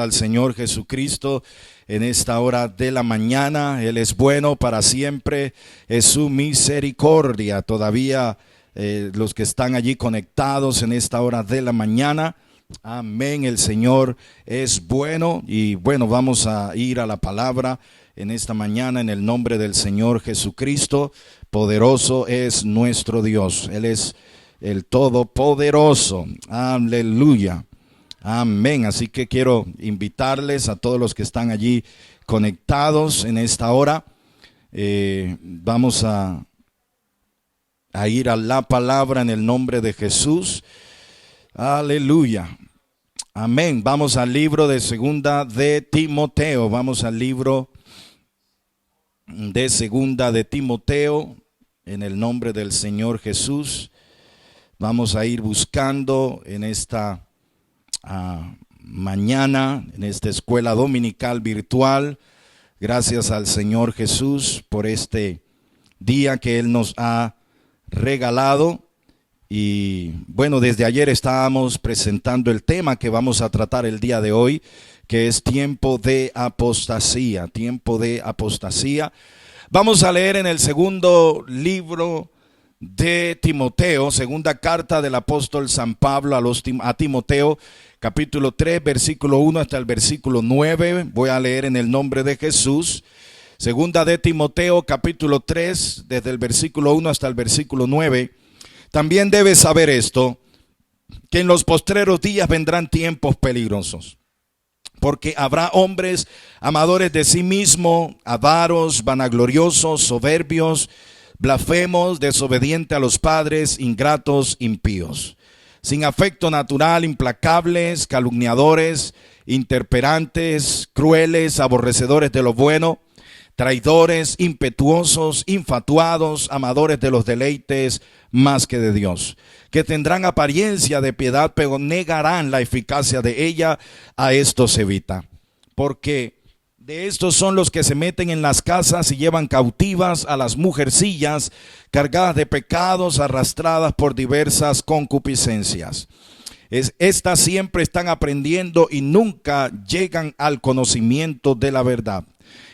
Al Señor Jesucristo en esta hora de la mañana. Él es bueno para siempre, es su misericordia. Todavía los que están allí conectados en esta hora de la mañana, amén, el Señor es bueno. Y bueno, vamos a ir a la palabra en esta mañana en el nombre del Señor Jesucristo. Poderoso es nuestro Dios, Él es el Todopoderoso, aleluya. Amén, así que quiero invitarles a todos los que están allí conectados en esta hora. Vamos a ir a la palabra en el nombre de Jesús. Aleluya. Amén. Vamos al libro de Segunda de Timoteo. Vamos al libro de Segunda de Timoteo en el nombre del Señor Jesús. Vamos a ir buscando en esta mañana en esta escuela dominical virtual. Gracias al Señor Jesús por este día que Él nos ha regalado. Y bueno, desde ayer estábamos presentando el tema que vamos a tratar el día de hoy, que es tiempo de apostasía, tiempo de apostasía. Vamos a leer en el segundo libro de Timoteo, segunda carta del apóstol San Pablo a Timoteo, capítulo 3, versículo 1 hasta el versículo 9. Voy a leer en el nombre de Jesús. Segunda de Timoteo, capítulo 3, desde el versículo 1 hasta el versículo 9. También debes saber esto, que en los postreros días vendrán tiempos peligrosos, porque habrá hombres amadores de sí mismos, avaros, vanagloriosos, soberbios, blasfemos, desobedientes a los padres, ingratos, impíos, sin afecto natural, implacables, calumniadores, intemperantes, crueles, aborrecedores de lo bueno, traidores, impetuosos, infatuados, amadores de los deleites más que de Dios, que tendrán apariencia de piedad, pero negarán la eficacia de ella. A estos evita, porque de estos son los que se meten en las casas y llevan cautivas a las mujercillas, cargadas de pecados, arrastradas por diversas concupiscencias. Estas siempre están aprendiendo y nunca llegan al conocimiento de la verdad.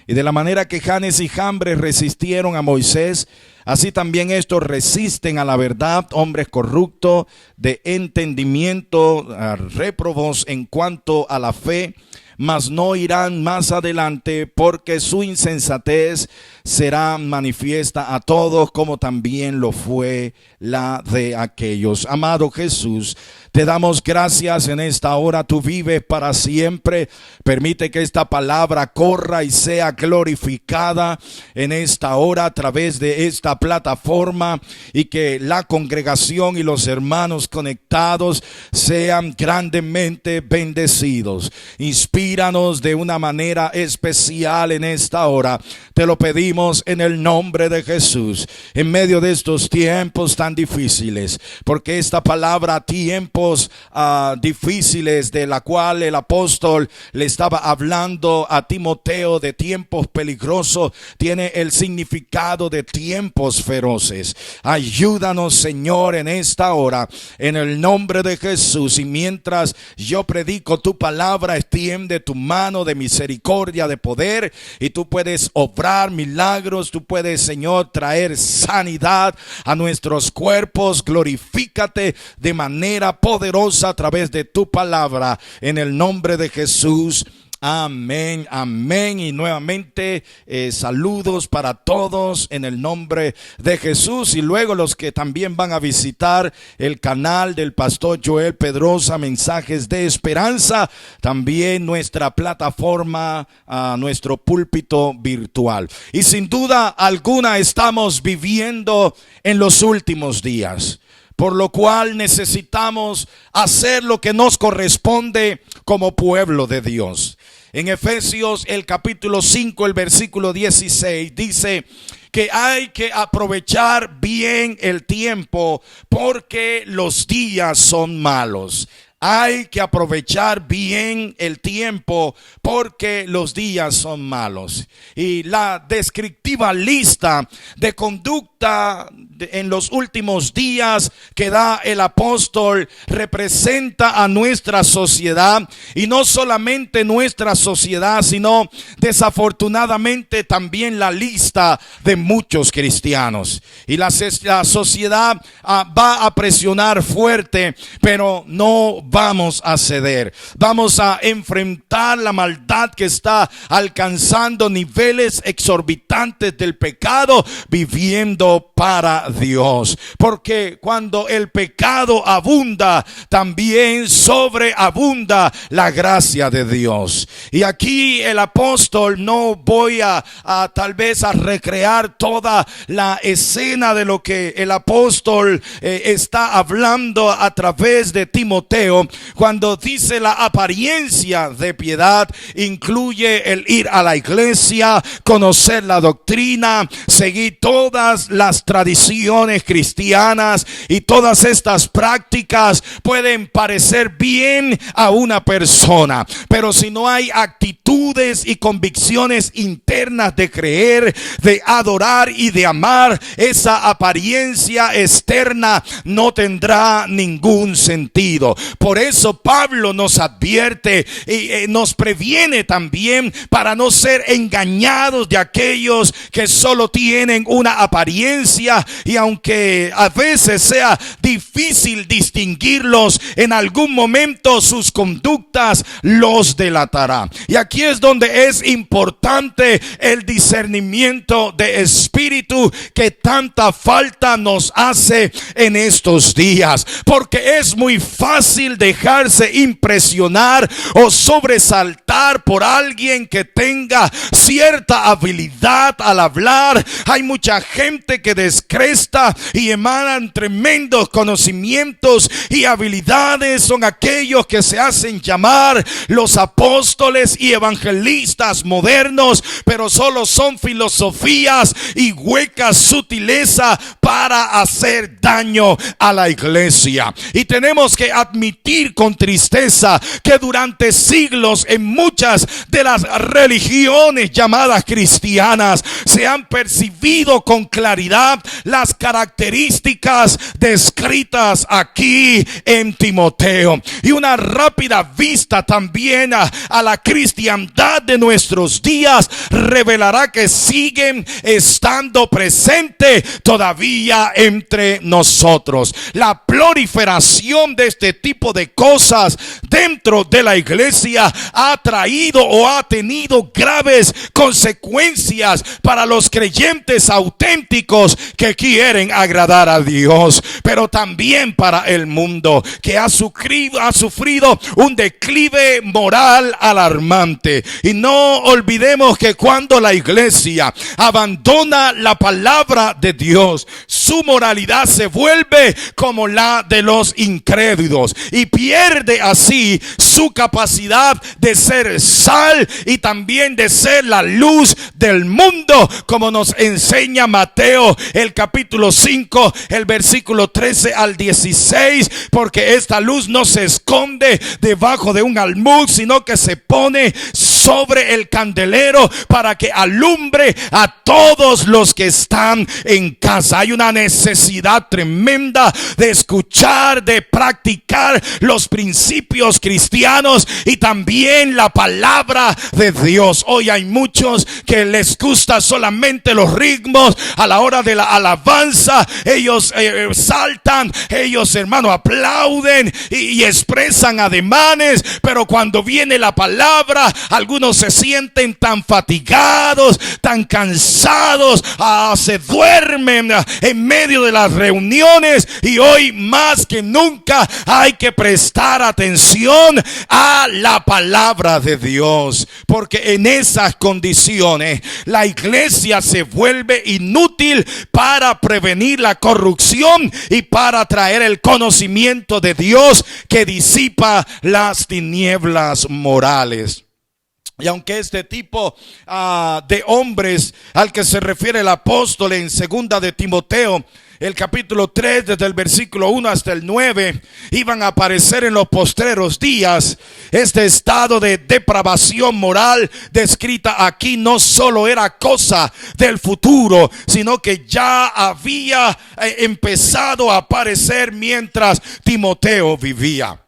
Y de la manera que Janes y Jambres resistieron a Moisés, así también estos resisten a la verdad, hombres corruptos de entendimiento, réprobos en cuanto a la fe, mas no irán más adelante, porque su insensatez será manifiesta a todos, como también lo fue la de aquellos. Amado Jesús, te damos gracias en esta hora. Tú vives para siempre. Permite que esta palabra corra y sea glorificada en esta hora a través de esta plataforma, y que la congregación y los hermanos conectados sean grandemente bendecidos. Inspíranos de una manera especial en esta hora. Te lo pedimos en el nombre de Jesús, en medio de estos tiempos tan difíciles, porque esta palabra tiempos difíciles, de la cual el apóstol le estaba hablando a Timoteo, de tiempos peligrosos, tiene el significado de tiempos feroces. Ayúdanos, Señor, en esta hora, en el nombre de Jesús. Y mientras yo predico tu palabra, extiende tu mano de misericordia, de poder, y tú puedes obrar milagros. Tú puedes, Señor, traer sanidad a nuestros cuerpos. Glorifícate de manera poderosa a través de tu palabra, en el nombre de Jesús. Amén, amén. Y nuevamente saludos para todos en el nombre de Jesús. Y luego los que también van a visitar el canal del pastor Joel Pedrosa, Mensajes de Esperanza, también nuestra plataforma, nuestro púlpito virtual. Y sin duda alguna estamos viviendo en los últimos días, por lo cual necesitamos hacer lo que nos corresponde como pueblo de Dios. En Efesios el capítulo 5, el versículo 16 dice que hay que aprovechar bien el tiempo, porque los días son malos. hay que aprovechar bien el tiempo porque los días son malos. Y la descriptiva lista de conducta en los últimos días que da el apóstol representa a nuestra sociedad, y no solamente nuestra sociedad, sino desafortunadamente también la lista de muchos cristianos. Y la sociedad va a presionar fuerte, pero no vamos a ceder. Vamos a enfrentar la maldad que está alcanzando niveles exorbitantes del pecado, viviendo para Dios. Porque cuando el pecado abunda, también sobreabunda la gracia de Dios. Y aquí el apóstol, no voy a tal vez a recrear toda la escena de lo que el apóstol está hablando a través de Timoteo, cuando dice la apariencia de piedad incluye el ir a la iglesia, conocer la doctrina, seguir todas las tradiciones cristianas, y todas estas prácticas pueden parecer bien a una persona, pero si no hay actitudes y convicciones internas de creer, de adorar y de amar, esa apariencia externa no tendrá ningún sentido. Por eso Pablo nos advierte y nos previene también para no ser engañados de aquellos que solo tienen una apariencia, y aunque a veces sea difícil distinguirlos, en algún momento sus conductas los delatará. Y aquí es donde es importante el discernimiento de espíritu que tanta falta nos hace en estos días, porque es muy fácil dejarse impresionar o sobresaltar por alguien que tenga cierta habilidad al hablar. Hay mucha gente que descresta y emanan tremendos conocimientos y habilidades. Son aquellos que se hacen llamar los apóstoles y evangelistas modernos, pero solo son filosofías y huecas sutileza para hacer daño a la iglesia. Y tenemos que admitir con tristeza que durante siglos en muchas de las religiones llamadas cristianas se han percibido con claridad las características descritas aquí en Timoteo. Y una rápida vista también a la cristiandad de nuestros días revelará que siguen estando presente todavía entre nosotros. La proliferación de este tipo de cosas dentro de la iglesia ha traído o ha tenido graves consecuencias para los creyentes auténticos que quieren agradar a Dios, pero también para el mundo, que ha sufrido un declive moral alarmante. Y no olvidemos que cuando la iglesia abandona la palabra de Dios, su moralidad se vuelve como la de los incrédulos y pierde así su capacidad de ser sal y también de ser la luz del mundo, como nos enseña Mateo el capítulo 5, el versículo 13 al 16, porque esta luz no se esconde debajo de un almud, sino que se pone sobre el candelero para que alumbre a todos los que están en casa. Hay una necesidad tremenda de escuchar, de practicar los principios cristianos y también la palabra de Dios. Hoy hay muchos que les gusta solamente los ritmos a la hora de la alabanza. Ellos saltan, ellos, hermano, aplauden y expresan ademanes, pero cuando viene la palabra, algunos se sienten tan fatigados, tan cansados, se duermen en medio de las reuniones. Y hoy más que nunca hay que prestar atención a la palabra de Dios, porque en esas condiciones la iglesia se vuelve inútil para prevenir la corrupción y para traer el conocimiento de Dios que disipa las tinieblas morales. Y aunque este tipo de hombres al que se refiere el apóstol en segunda de Timoteo el capítulo 3, desde el versículo 1 hasta el 9, iban a aparecer en los postreros días. Este estado de depravación moral descrita aquí no solo era cosa del futuro, sino que ya había empezado a aparecer mientras Timoteo vivía.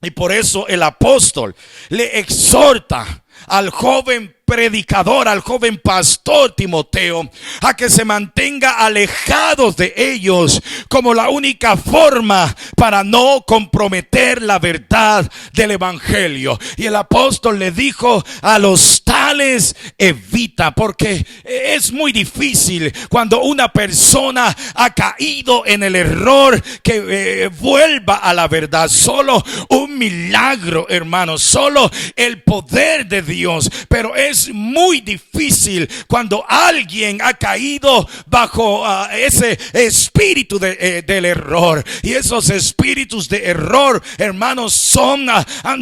Y por eso el apóstol le exhorta al joven predicador, al joven pastor Timoteo, a que se mantenga alejados de ellos como la única forma para no comprometer la verdad del evangelio. Y el apóstol le dijo: a los tales evita, porque es muy difícil cuando una persona ha caído en el error que vuelva a la verdad. Solo un milagro, hermanos, solo el poder de Dios, pero es muy difícil cuando alguien ha caído bajo ese espíritu del error. Y esos espíritus de error, hermanos, son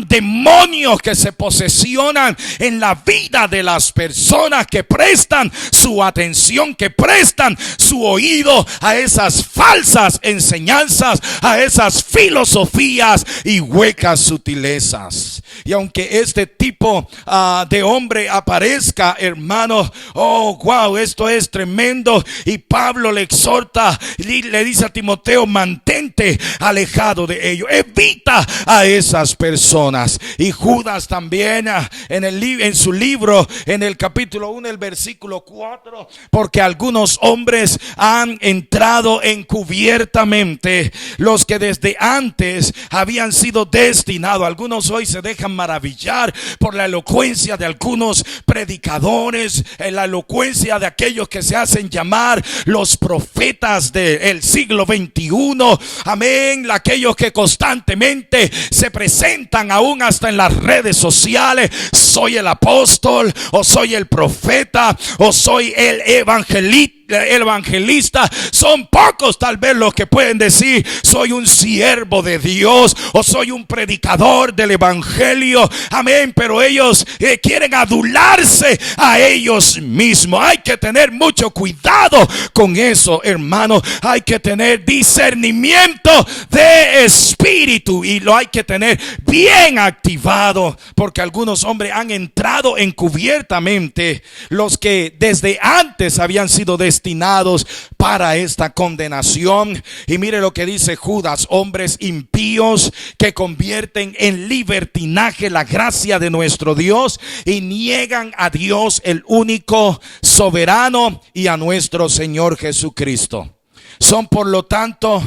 demonios que se posesionan en la vida de las personas que prestan su atención, que prestan su oído a esas falsas enseñanzas, a esas filosofías y huecas sutilezas. Y aunque este tipo de hombre aparezca, hermano, oh wow, esto es tremendo. Y Pablo le exhorta y le dice a Timoteo: mantente alejado de ellos, evita a esas personas. Y Judas también en su libro, en el capítulo 1, el versículo 4, porque algunos hombres han entrado encubiertamente, los que desde antes habían sido destinados. Algunos hoy se dejan maravillar por la elocuencia de algunos predicadores, la elocuencia de aquellos que se hacen llamar los profetas del siglo XXI. Amén. Aquellos que constantemente se presentan aún hasta en las redes sociales: soy el apóstol, o soy el profeta, o soy el evangelista. Son pocos tal vez los que pueden decir: soy un siervo de Dios, o soy un predicador del evangelio. Amén. Pero ellos quieren adularse a ellos mismos. Hay que tener mucho cuidado con eso, hermano. Hay que tener discernimiento de espíritu y lo hay que tener bien activado, porque algunos hombres han entrado encubiertamente, los que desde antes habían sido destinados para esta condenación. Y mire lo que dice Judas: hombres impíos que convierten en libertinaje la gracia de nuestro Dios y niegan a Dios el único soberano y a nuestro Señor Jesucristo. Son por lo tanto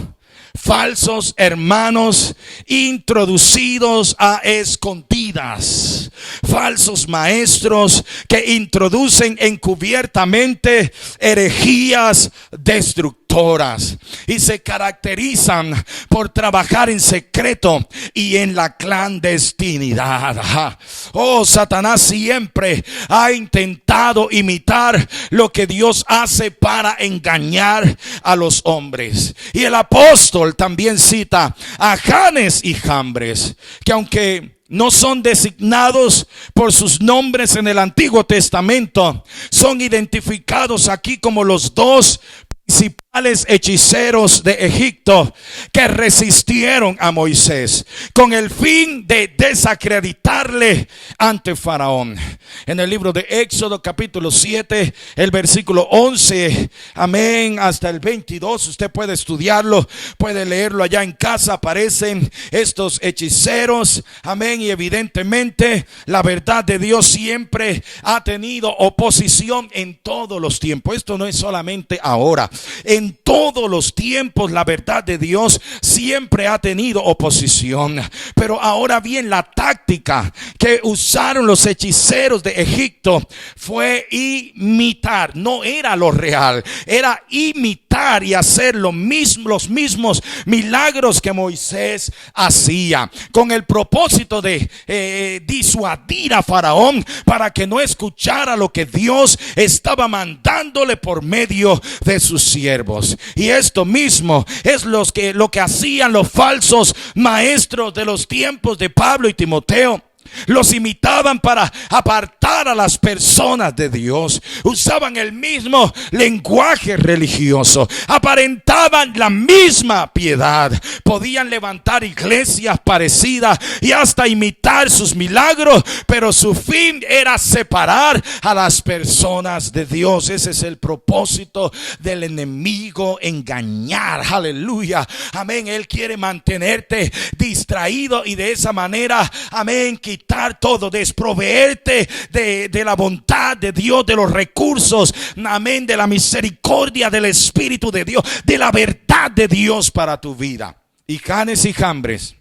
falsos hermanos introducidos a escondidas, falsos maestros que introducen encubiertamente herejías destructoras y se caracterizan por trabajar en secreto y en la clandestinidad. Oh, Satanás siempre ha intentado imitar lo que Dios hace para engañar a los hombres. Y el apóstol también cita a Janes y Jambres, que aunque no son designados por sus nombres en el Antiguo Testamento, son identificados aquí como los dos principales hechiceros de Egipto que resistieron a Moisés con el fin de desacreditarle ante Faraón. En el libro de Éxodo capítulo 7, el versículo 11, amén, hasta el 22, usted puede estudiarlo, puede leerlo allá en casa. Aparecen estos hechiceros, amén, y evidentemente la verdad de Dios siempre ha tenido oposición en todos los tiempos. Esto no es solamente ahora. En todos los tiempos la verdad de Dios siempre ha tenido oposición. Pero ahora bien, la táctica que usaron los hechiceros de Egipto fue imitar. No era lo real, era imitar y hacer los mismos milagros que Moisés hacía, con el propósito de disuadir a Faraón para que no escuchara lo que Dios estaba mandándole por medio de sus siervos. Y esto mismo es lo que hacían los falsos maestros de los tiempos de Pablo y Timoteo. Los imitaban para apartar a las personas de Dios. Usaban el mismo lenguaje religioso. Aparentaban la misma piedad. Podían levantar iglesias parecidas y hasta imitar sus milagros, pero su fin era separar a las personas de Dios. Ese es el propósito del enemigo, engañar. Aleluya, amén. Él quiere mantenerte distraído y de esa manera, amén, quitar todo, desproveerte de la bondad de Dios, de los recursos, amén, de la misericordia del Espíritu de Dios, de la verdad de Dios para tu vida. Y Janes y Jambres,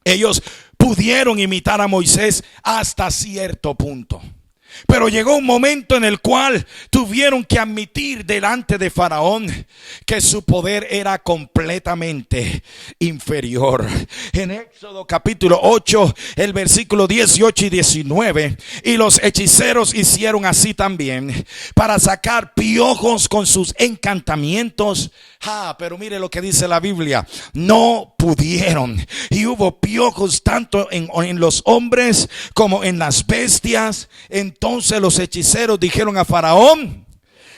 ellos pudieron imitar a Moisés hasta cierto punto. Pero llegó un momento en el cual tuvieron que admitir delante de Faraón que su poder era completamente inferior. En Éxodo capítulo 8, el versículo 18 y 19. Y los hechiceros hicieron así también para sacar piojos con sus encantamientos. Pero mire lo que dice la Biblia: no pudieron. Y hubo piojos tanto en los hombres como en las bestias. Entonces los hechiceros dijeron a Faraón: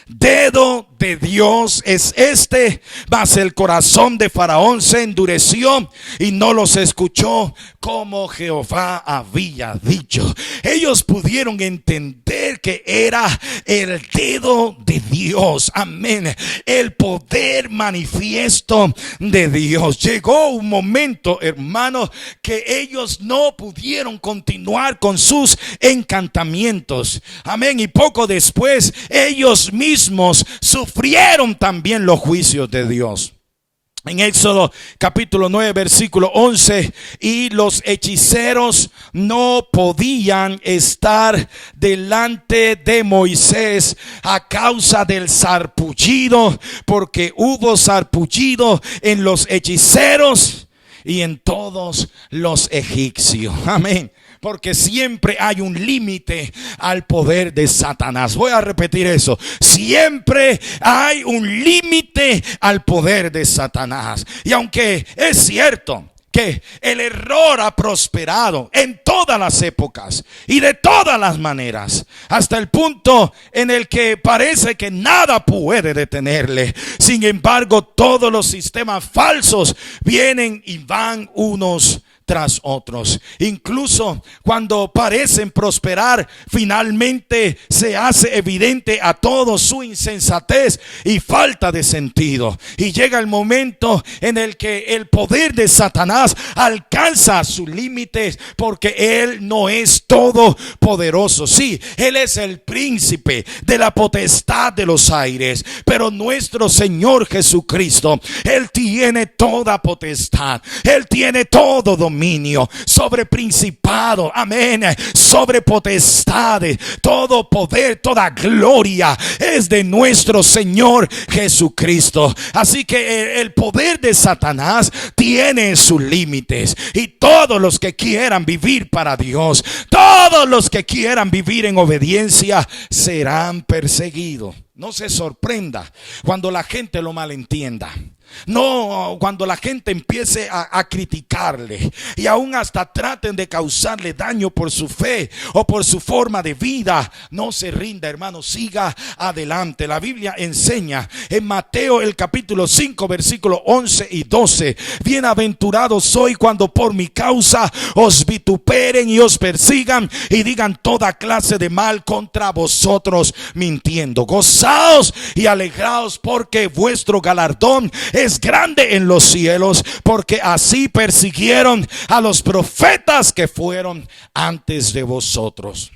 dedo de Dios es este. Mas el corazón de Faraón se endureció y no los escuchó como Jehová había dicho. Ellos pudieron entender que era el dedo de Dios, amén, el poder manifiesto de Dios. Llegó un momento, hermanos, que ellos no pudieron continuar con sus encantamientos, amén, y poco después ellos mismos sufrieron también los juicios de Dios. En Éxodo capítulo 9 versículo 11, y los hechiceros no podían estar delante de Moisés a causa del sarpullido, porque hubo sarpullido en los hechiceros y en todos los egipcios. Amén. Porque siempre hay un límite al poder de Satanás. Voy a repetir eso. Siempre hay un límite al poder de Satanás. Y aunque es cierto que el error ha prosperado en todas las épocas y de todas las maneras, hasta el punto en el que parece que nada puede detenerle. Sin embargo, todos los sistemas falsos vienen y van unos tras otros. Incluso cuando parecen prosperar, finalmente se hace evidente a todos su insensatez y falta de sentido. Y llega el momento en el que el poder de Satanás alcanza sus límites, porque él no es todopoderoso. Sí, él es el príncipe de la potestad de los aires, pero nuestro Señor Jesucristo, él tiene toda potestad, él tiene todo dominio sobre principado, amén, sobre potestades. Todo poder, toda gloria es de nuestro Señor Jesucristo. Así que el poder de Satanás tiene sus límites, y todos los que quieran vivir para Dios, todos los que quieran vivir en obediencia, serán perseguidos. No se sorprenda cuando la gente lo malentienda. No, cuando la gente empiece a criticarle y aún hasta traten de causarle daño por su fe o por su forma de vida, no se rinda, hermano, siga adelante. La Biblia enseña en Mateo el capítulo 5 versículos 11 y 12: bienaventurados soy cuando por mi causa os vituperen y os persigan y digan toda clase de mal contra vosotros mintiendo. Gozaos y alegraos, porque vuestro galardón es grande en los cielos, porque así persiguieron a los profetas que fueron antes de vosotros.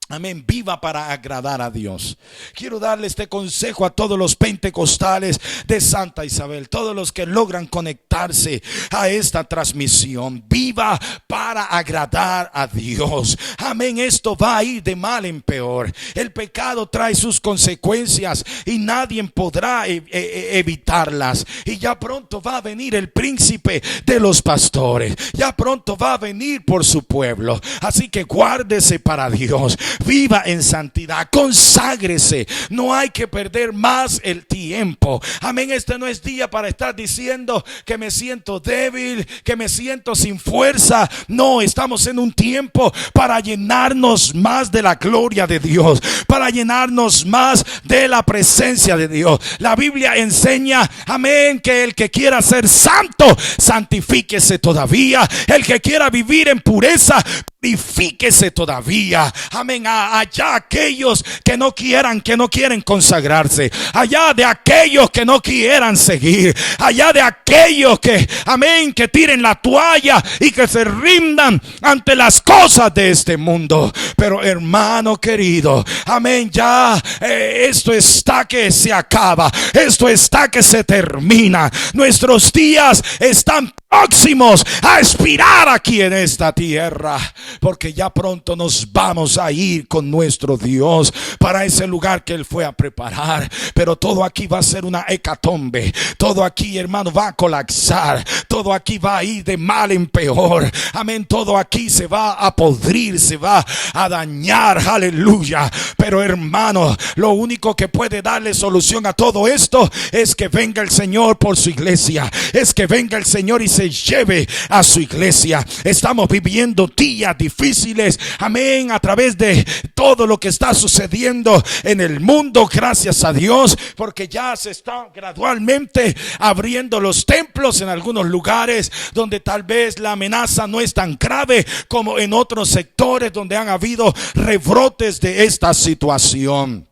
Amén. Viva para agradar a Dios. Quiero darle este consejo a todos los pentecostales de Santa Isabel, todos los que logran conectarse a esta transmisión. Viva para agradar a Dios. Amén. Esto va a ir de mal en peor. El pecado trae sus consecuencias y nadie podrá evitarlas. Y ya pronto va a venir el príncipe de los pastores. Ya pronto va a venir por su pueblo. Así que guárdese para Dios. viva en santidad, conságrese. No hay que perder más el tiempo. Amén. Este no es día para estar diciendo que me siento débil, que me siento sin fuerza. No, estamos en un tiempo para llenarnos más de la gloria de Dios, para llenarnos más de la presencia de Dios. La Biblia enseña, amén, que el que quiera ser santo, santifíquese todavía. El que quiera vivir en pureza, purifíquese todavía. Amén. Allá aquellos que no quieren consagrarse, allá de aquellos que no quieran seguir, allá de aquellos que, amén, que tiren la toalla y que se rindan ante las cosas de este mundo. Pero hermano querido, amén, ya esto está que se acaba, esto está que se termina. Nuestros días están próximos a expirar aquí en esta tierra, porque ya pronto nos vamos a ir con nuestro Dios para ese lugar que Él fue a preparar. Pero todo aquí va a ser una hecatombe, todo aquí, hermano, va a colapsar, todo aquí va a ir de mal en peor. Amén. Todo aquí se va a podrir, se va a dañar, aleluya. Pero hermano, lo único que puede darle solución a todo esto es que venga el Señor por su iglesia, es que venga el Señor y se lleve a su iglesia. Estamos viviendo días difíciles, amén, a través de todo lo que está sucediendo en el mundo. Gracias a Dios, porque ya se están gradualmente abriendo los templos en algunos lugares donde tal vez la amenaza no es tan grave como en otros sectores donde han habido rebrotes de esta situación.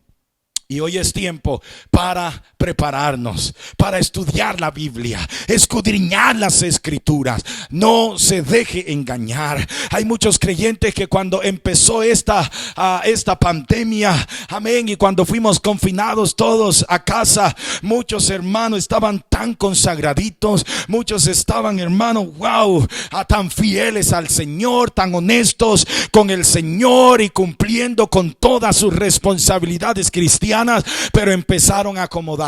Y hoy es tiempo para prepararnos, para estudiar la Biblia, escudriñar las escrituras. No se deje engañar. Hay muchos creyentes que cuando empezó esta pandemia, amén, y cuando fuimos confinados todos a casa, muchos hermanos estaban tan consagraditos, muchos estaban, hermanos, wow, tan fieles al Señor, tan honestos con el Señor y cumpliendo con todas sus responsabilidades cristianas. Pero empezaron a acomodarse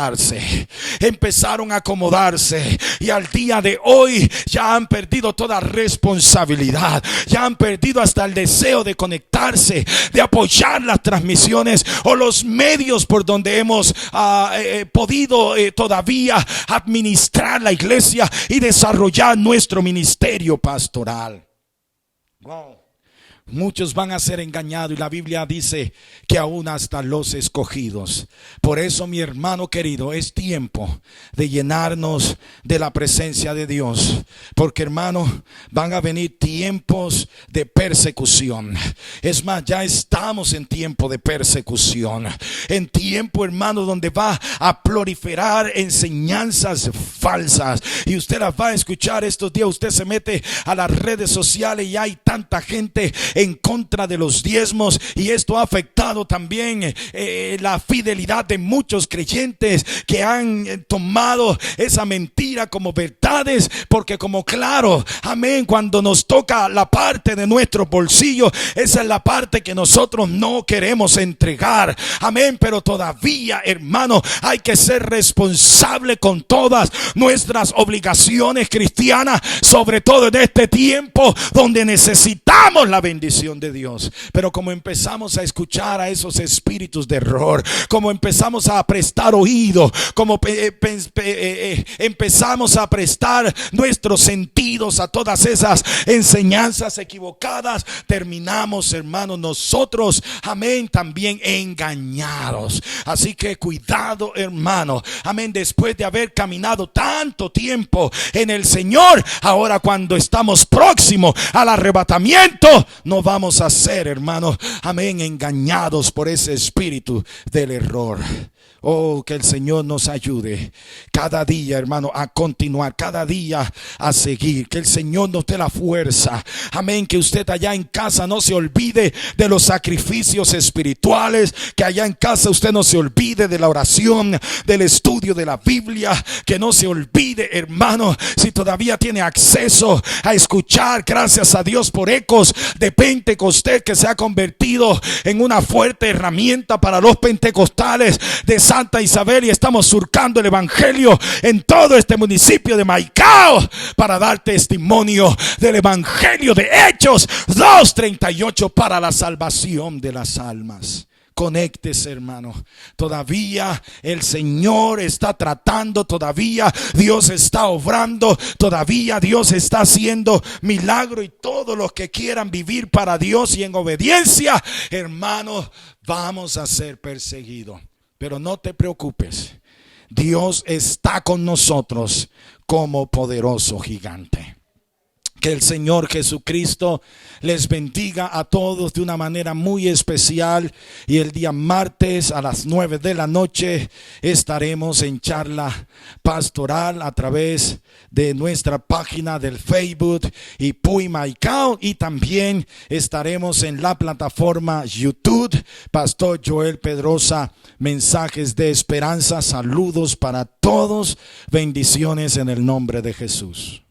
y al día de hoy ya han perdido toda responsabilidad, ya han perdido hasta el deseo de conectarse, de apoyar las transmisiones o los medios por donde hemos podido todavía administrar la iglesia y desarrollar nuestro ministerio pastoral. Wow. Muchos van a ser engañados y la Biblia dice que aún hasta los escogidos. Por eso, mi hermano querido, es tiempo de llenarnos de la presencia de Dios, porque, hermano, van a venir tiempos de persecución. Es más, ya estamos en tiempo de persecución, en tiempo, hermano, donde va a proliferar enseñanzas falsas y usted las va a escuchar estos días. Usted se mete a las redes sociales y hay tanta gente en contra de los diezmos, y esto ha afectado también la fidelidad de muchos creyentes que han tomado esa mentira como verdades, porque como claro, amén, cuando nos toca la parte de nuestro bolsillo, esa es la parte que nosotros no queremos entregar, amén. Pero todavía, hermano, hay que ser responsable con todas nuestras obligaciones cristianas, sobre todo en este tiempo donde necesitamos la bendición de Dios. Pero como empezamos a escuchar a esos espíritus de error, como empezamos a prestar oído, como empezamos a prestar nuestros sentidos a todas esas enseñanzas equivocadas, terminamos, hermanos, nosotros, amén, también engañados. Así que cuidado, hermano, amén, después de haber caminado tanto tiempo en el Señor, ahora cuando estamos próximos al arrebatamiento, no vamos a ser, hermanos, amén, engañados por ese espíritu del error. Oh, que el Señor nos ayude cada día, hermano, a continuar, cada día a seguir. Que el Señor nos dé la fuerza. Amén. Que usted allá en casa no se olvide de los sacrificios espirituales. Que allá en casa usted no se olvide de la oración, del estudio de la Biblia. Que no se olvide, hermano, si todavía tiene acceso a escuchar, gracias a Dios por Ecos de Pentecostés que se ha convertido en una fuerte herramienta para los pentecostales de Santa Isabel, y estamos surcando el evangelio en todo este municipio de Maicao para dar testimonio del evangelio de Hechos 2:38 para la salvación de las almas. Conéctese, hermano. Todavía el Señor está tratando, todavía Dios está obrando, todavía Dios está haciendo milagro, y todos los que quieran vivir para Dios y en obediencia, hermano, vamos a ser perseguidos. Pero no te preocupes, Dios está con nosotros como poderoso gigante. Que el Señor Jesucristo les bendiga a todos de una manera muy especial. Y el día martes a las 9 de la noche estaremos en charla pastoral a través de nuestra página del Facebook y Puy Maicao. Y también estaremos en la plataforma YouTube. Pastor Joel Pedrosa, mensajes de esperanza. Saludos para todos. Bendiciones en el nombre de Jesús.